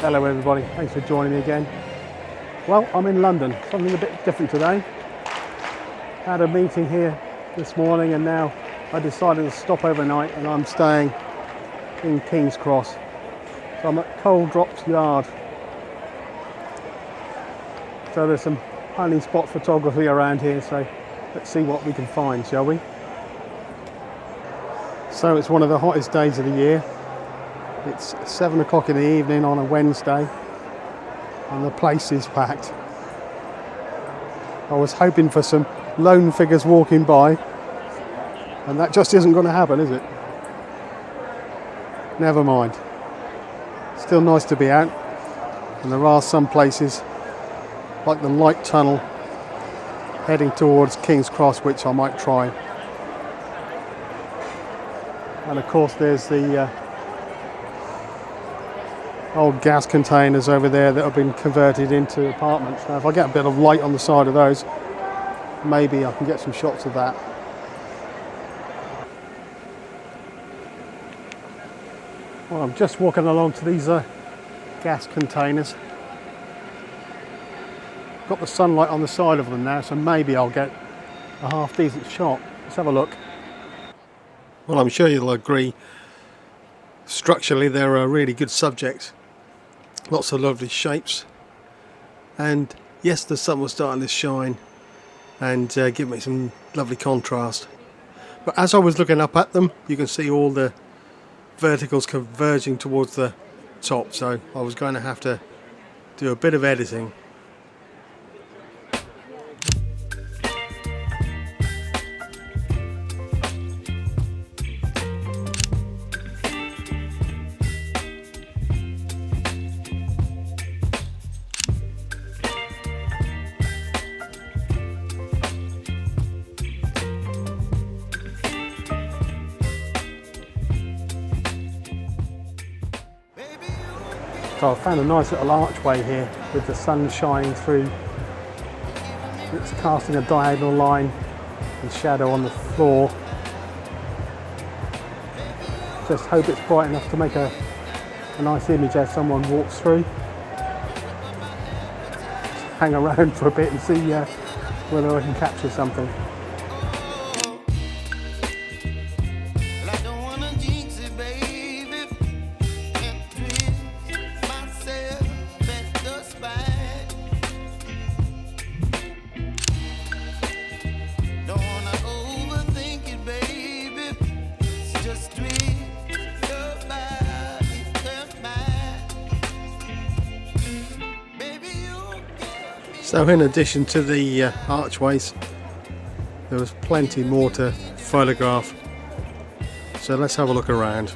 Hello everybody, thanks for joining me again. Well, I'm in London, something a bit different today. Had a meeting here this morning and now I decided to stop overnight and I'm staying in King's Cross. So I'm at Coal Drops Yard. So there's some honey spot photography around here, so let's see what we can find, shall we? So it's one of the hottest days of the year. It's 7 o'clock in the evening on a Wednesday and the place is packed. I was hoping for some lone figures walking by and that just isn't going to happen, is it? Never mind. Still nice to be out, and there are some places like the light tunnel heading towards King's Cross which I might try. And of course there's the old gas containers over there that have been converted into apartments. Now if I get a bit of light on the side of those, maybe I can get some shots of that. Well, I'm just walking along to these gas containers. Got the sunlight on the side of them now, so maybe I'll get a half decent shot. Let's have a look. Well, I'm sure you'll agree, structurally they're a really good subject. Lots of lovely shapes, and yes, the sun was starting to shine and give me some lovely contrast. But as I was looking up at them, you can see all the verticals converging towards the top, so I was going to have to do a bit of editing. So I found a nice little archway here with the sun shining through. It's casting a diagonal line and shadow on the floor. Just hope it's bright enough to make a nice image as someone walks through. Just hang around for a bit and see whether I can capture something. So in addition to the archways, there was plenty more to photograph. So let's have a look around.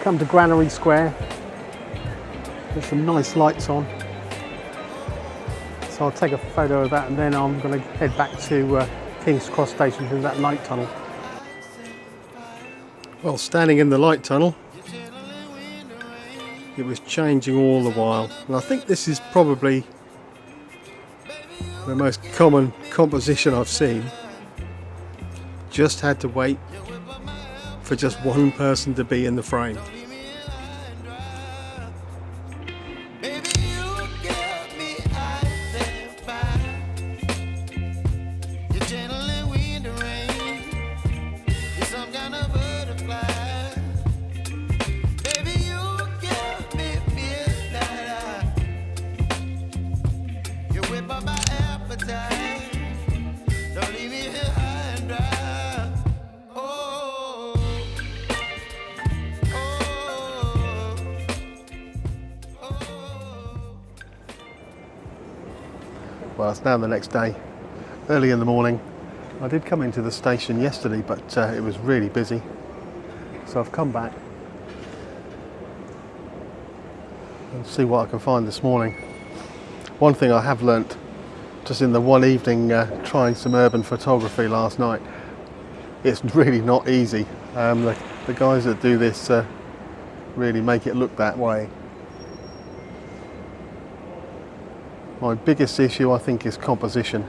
Come to Granary Square. There's some nice lights on. So I'll take a photo of that and then I'm going to head back to King's Cross Station through that light tunnel. Well, standing in the light tunnel, it was changing all the while. And I think this is probably the most common composition I've seen. Just had to wait for just one person to be in the frame. Don't leave me here high and dry. Well, it's now the next day, early in the morning. I did come into the station yesterday, but it was really busy. So I've come back and see what I can find this morning. One thing I have learnt just in the one evening trying some urban photography last night, it's really not easy. The guys that do this really make it look that way. My biggest issue, I think, is composition.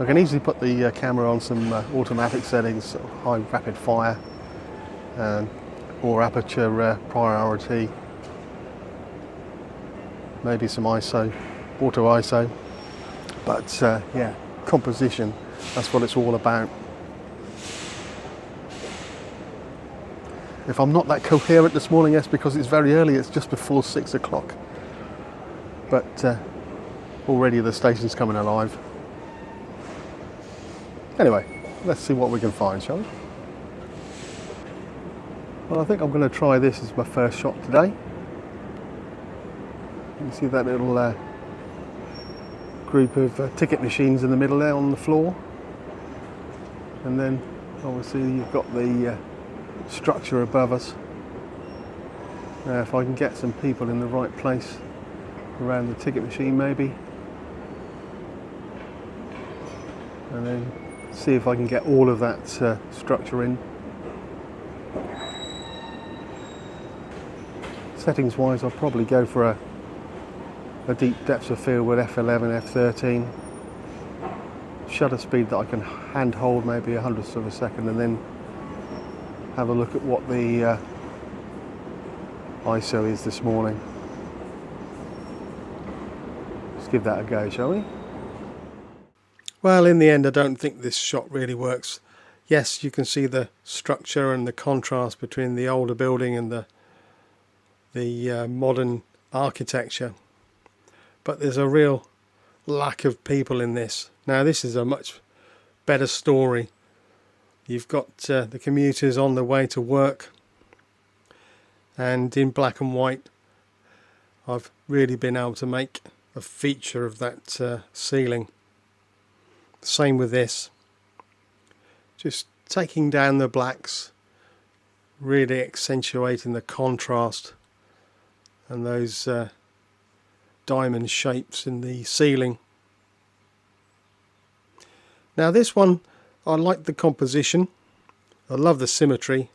I can easily put the camera on some automatic settings, high rapid fire, or aperture priority, maybe some ISO, auto ISO, but yeah, composition, that's what it's all about. If I'm not that coherent this morning, it's because it's very early, it's just before 6 o'clock. But already the station's coming alive. Anyway, let's see what we can find, shall we? Well, I think I'm going to try this as my first shot today. You can see that little group of ticket machines in the middle there on the floor. And then obviously you've got the structure above us. Now if I can get some people in the right place around the ticket machine maybe, and then see if I can get all of that structure in. Settings wise, I'll probably go for a deep depth of field with f11, f13, shutter speed that I can hand hold maybe 100th of a second, and then have a look at what the ISO is this morning. Let's give that a go, shall we? Well, in the end, I don't think this shot really works. Yes, you can see the structure and the contrast between the older building and the modern architecture, but there's a real lack of people in this. Now, this is a much better story. You've got the commuters on the way to work, and in black and white I've really been able to make a feature of that ceiling. Same with this, just taking down the blacks, really accentuating the contrast and those diamond shapes in the ceiling. Now this one, I like the composition, I love the symmetry,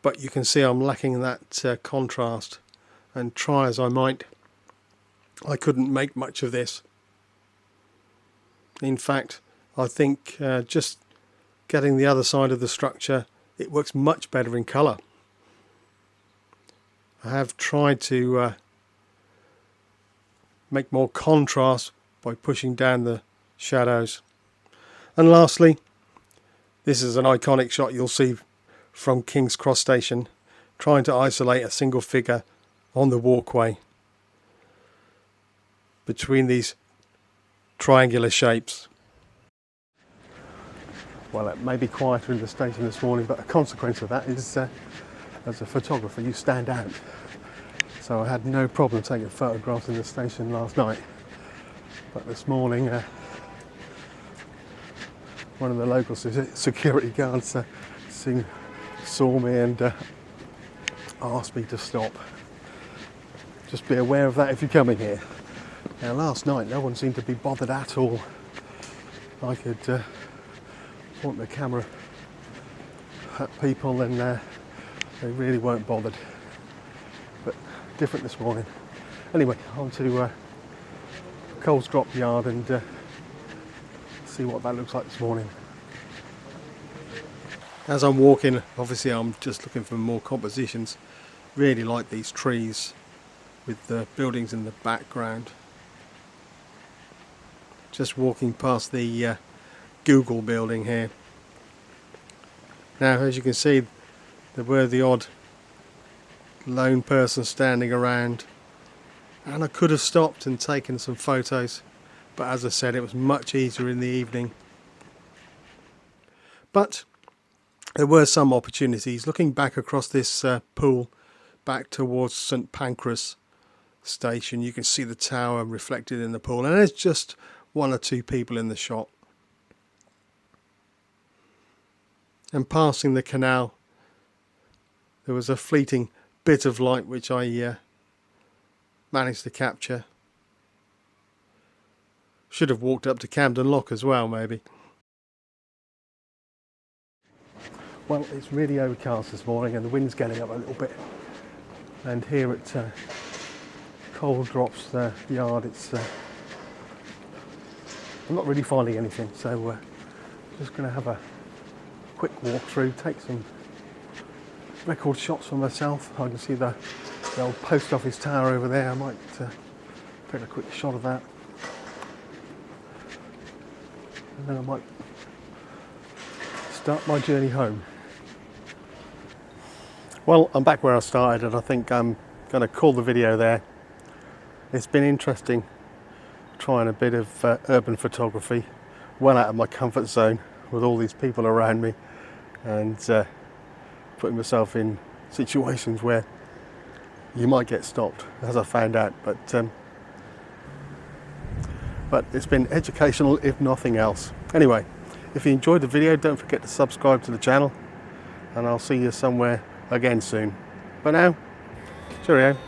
but you can see I'm lacking that contrast, and try as I might, I couldn't make much of this. In fact, I think just getting the other side of the structure, it works much better in colour. I have tried to make more contrast by pushing down the shadows. And lastly, this is an iconic shot you'll see from King's Cross Station, trying to isolate a single figure on the walkway between these triangular shapes. Well, it may be quieter in the station this morning, but a consequence of that is as a photographer you stand out. So I had no problem taking photographs in the station last night, but this morning one of the local security guards saw me and asked me to stop. Just be aware of that if you're coming here. Now last night no one seemed to be bothered at all. I could point the camera at people and they really weren't bothered. But different this morning. Anyway, on to Coles Drop Yard and see what that looks like this morning. As I'm walking, obviously I'm just looking for more compositions. Really like these trees with the buildings in the background. Just walking past the Google building here. Now, as you can see, there were the odd lone person standing around, and I could have stopped and taken some photos, but as I said, it was much easier in the evening. But there were some opportunities. Looking back across this pool back towards St Pancras, station. You can see the tower reflected in the pool, and there's just one or two people in the shot. And passing the canal, there was a fleeting bit of light which I managed to capture. Should have walked up to Camden Lock as well, maybe. Well, it's really overcast this morning and the wind's getting up a little bit. And here at Cold Drops yard, it's I'm not really finding anything, so just going to have a quick walk through, take some record shots for myself. I can see the old post office tower over there. I might take a quick shot of that, and then I might start my journey home. Well, I'm back where I started, and I think I'm going to call the video there. It's been interesting trying a bit of urban photography, well out of my comfort zone with all these people around me, and putting myself in situations where you might get stopped, as I found out. But it's been educational, if nothing else. Anyway, if you enjoyed the video, don't forget to subscribe to the channel, and I'll see you somewhere again soon. But now, cheerio.